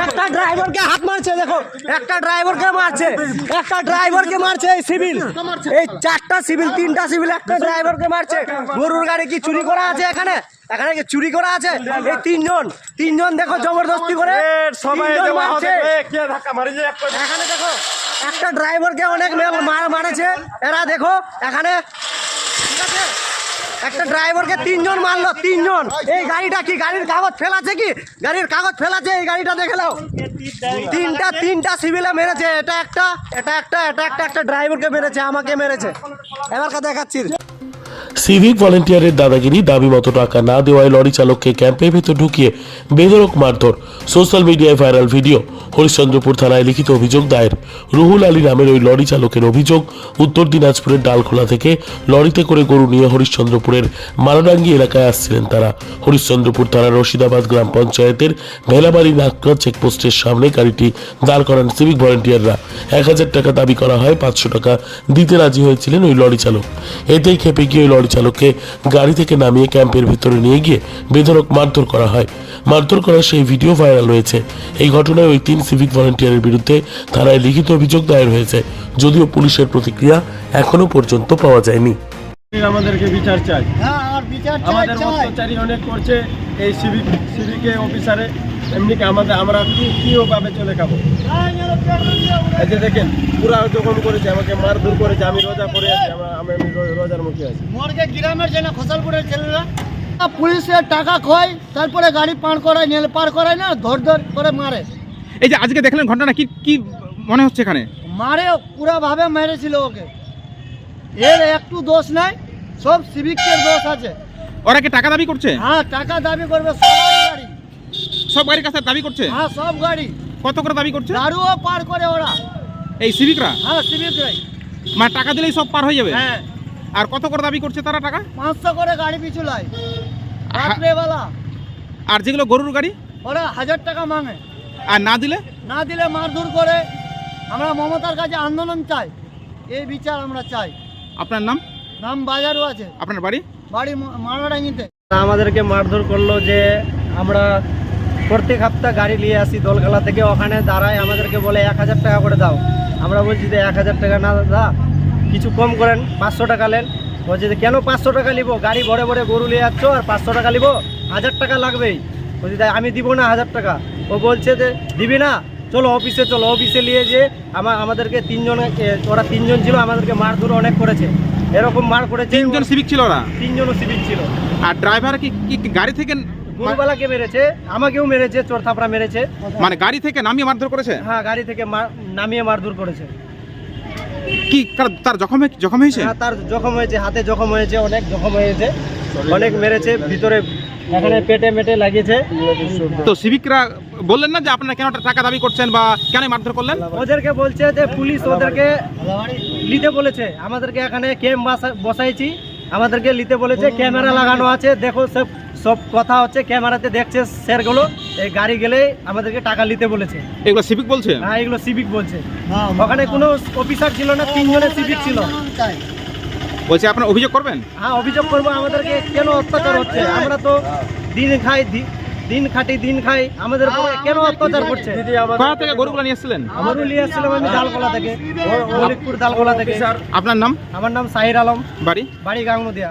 একটা ড্রাইভারকে হাত মারছে, দেখো একটা ড্রাইভারকে মারছে, একটা ড্রাইভারকে মারছে এই সিভিল, এই 4টা সিভিল 3টা সিভিল একটা ড্রাইভারকে মারছে। গরুর গাড়ি কি চুরি করা আছে এখানে? এখানে কি চুরি করা আছে? এই তিনজন দেখো জবরদস্তি করে মারছে। এখানে দেখো একটা ড্রাইভারকে অনেক মারেছে এরা, দেখো এখানে ঠিক আছে একটা ড্রাইভারকে 3জন মারলো, 3জন। এই গাড়িটা কি গাড়ির কাগজ ফেলাছে? কি গাড়ির কাগজ ফেলাছে? এই গাড়িটা দেখে নাও, তিনটা সিভিলে মেরেছে। এটা একটা ড্রাইভারকে মেরেছে, আমাকে মেরেছে। এবার দেখাচ্ছি। সিভিক ভলেন্টিয়ারের দাদাগিরি, দাবি মতো টাকা না দেওয়ায় লরি চালককে ক্যাম্পের ভেতর ঢুকিয়ে বেধড়ক মারধর। সোশ্যাল মিডিয়ায় ভাইরাল ভিডিও। হরিশ্চন্দ্রপুর থানায় লিখিত অভিযোগ দায়ের। রুহুল আলী নামের ওই লরি চালকের অভিযোগ, উত্তর দিনাজপুরের ডালখোলা থেকে লরিতে করে গরু নিয়ে হরিশ্চন্দ্রপুরের মারাডাঙ্গি এলাকায় আসছিলেন তারা। হরিশ্চন্দ্রপুর থানার রশিদাবাদ গ্রাম পঞ্চায়েতের ভেলাবাড়ি নাকড়া চেকপোস্টের সামনে গাড়িটি দাঁড় করান সিভিক ভলেন্টিয়াররা। 1000 টাকা দাবি করা হয়, 500 টাকা দিতে রাজি হয়েছিলেন ওই লরি চালক। এতেই খেপে গিয়ে ওই লরি চালককে গাড়ি থেকে নামিয়ে ক্যাম্পের ভিতরে নিয়ে গিয়ে বেধড়ক মারধর করা হয়। মারধর করার সেই ভিডিও ভাইরাল হয়েছে। এই ঘটনায় ওই 3 সিভিক ভলেন্টিয়ারের বিরুদ্ধে থানায় লিখিত অভিযোগ দায়ের হয়েছে, যদিও পুলিশের প্রতিক্রিয়া এখনো পর্যন্ত পাওয়া যায়নি। আমাদেরকে বিচার চাই, আমাদের অত্যাচারী অনেক করছে এই সিভিকে অফিসারে। এমনি আমরা কিভাবে চলে খাবো? এই যে দেখেন পুরা জখম করেছে, আমাকে মারধর করেছে। আমি রোজা করে আছি, আমি রোজার মুখে আছি। মর্গে গ্রামের যে না খোসালপুরের ছেলেরা পুলিশের টাকা খোয়, তারপরে গাড়ি পার করায় না, ধর করে মারে। এই যে আজকে দেখলেন ঘটনা, কি মনে হচ্ছে? এখানে মারে পুরা ভাবে মেরেছিল ওকে। এর একটু দোষ নাই, সব সিভিকের দোষ আছে। ওরা কি টাকা দাবি করছে? হ্যাঁ, টাকা দাবি করবে। গাড়ি সব গাড়ির কাছে দাবি করছে? হ্যাঁ, সব গাড়ি। কত করে দাবি করছে? দারুও পার করে ওরা, এই সিভিকরা? হ্যাঁ, সিভিকরাই। মানে টাকা দিলেই সব পার হয়ে যাবে? হ্যাঁ। আর কত করে দাবি করছে তারা টাকা? 500 করে গাড়ি পিছু লাই রাত্রেবেলা। আর যেগুলো গরুর গাড়ি ওরা 1000 টাকা মাঙে। আর না দিলে মারধর করে। আমরা মমতার কাছে আন্দোলন চাই, এই বিচার আমরা চাই। আপনার নাম? নাম বাজারও আছে। আপনার বাড়ি? বাড়ি মারাডাঙ্গিতে। আমাদেরকে মারধর করলো যে আমরা প্রত্যেক সপ্তাহ গাড়ি নিয়ে আসি দোলখালা থেকে, ওখানে দাঁড়ায় আমাদেরকে বলে 1000 টাকা করে দাও। আমরা বলছি যে 1000 টাকা না দাদা, কিছু কম করেন, 500 টাকা নেন। বলছি যে কেন 500 টাকা নিব? গাড়ি ভরে ভরে গরু নিয়ে যাচ্ছ আর 500 টাকা নিব? 1000 টাকা লাগবেই। বলছি তাই আমি দিব না 1000 টাকা। ও বলছে যে দিবি না, চলো অফিসে চলো। অফিসে নিয়ে যে আমাদেরকে ওরা 3জন ছিল, আমাদেরকে মারধর অনেক করেছে। এরকম মার করেছে। 3জন সিভিক ছিল? ওরা 3জনও সিভিক ছিল। আর ড্রাইভার কি গাড়ি থেকে গরুবালাকে মেরেছে, আমাকেও মেরেছে, চোর থাপড়া মেরেছে। মানে গাড়ি থেকে নামিয়ে মারধর করেছে? হ্যাঁ, গাড়ি থেকে নামিয়ে মারধর করেছে। কি তার জখম হয়েছে? হ্যাঁ, তার জখম হয়েছে, হাতে জখম হয়েছে, অনেক জখম হয়েছে, অনেক মেরেছে ভিতরে, এখানে পেটে মেটে লাগিয়েছে। তো সিভিকরা বললেন না যে আপনারা কেন টাকা দাবি করছেন বা কেন মারধর করলেন? ওদেরকে বলছে যে পুলিশ ওদেরকে নিতে বলেছে, আমাদেরকে এখানে ক্যাম্প বসাইছি, আমাদেরকে নিতে বলেছে, ক্যামেরা লাগানো আছে, দেখো সব কথা হচ্ছে ক্যামেরাতে দেখছে স্যারগুলো। এই গাড়ি গেলে আমাদেরকে টাকা নিতে বলেছে। এগুলো সিভিক বলছে? হ্যাঁ, এগুলো সিভিক বলছে। ওখানে কোনো অফিসার ছিল না, 3জনের সিভিক ছিল। বলছে আপনারা অভিযোগ করবেন? হ্যাঁ, অভিযোগ করবো। আমাদেরকে কেন অত্যাচার হচ্ছে? আমরা তো দিন খাই, আমাদের কেন অত্যাচার করছে? কোথা থেকে গরুগুলো নিয়ে এসেছিলেন? আমারও নিয়ে আসছিলাম আমি ডালখোলা থেকে, মলিকপুর ডালখোলা থেকে। আপনার নাম? আমার নাম সাহির আলম, বাড়ি গাঙ্গুদিয়া।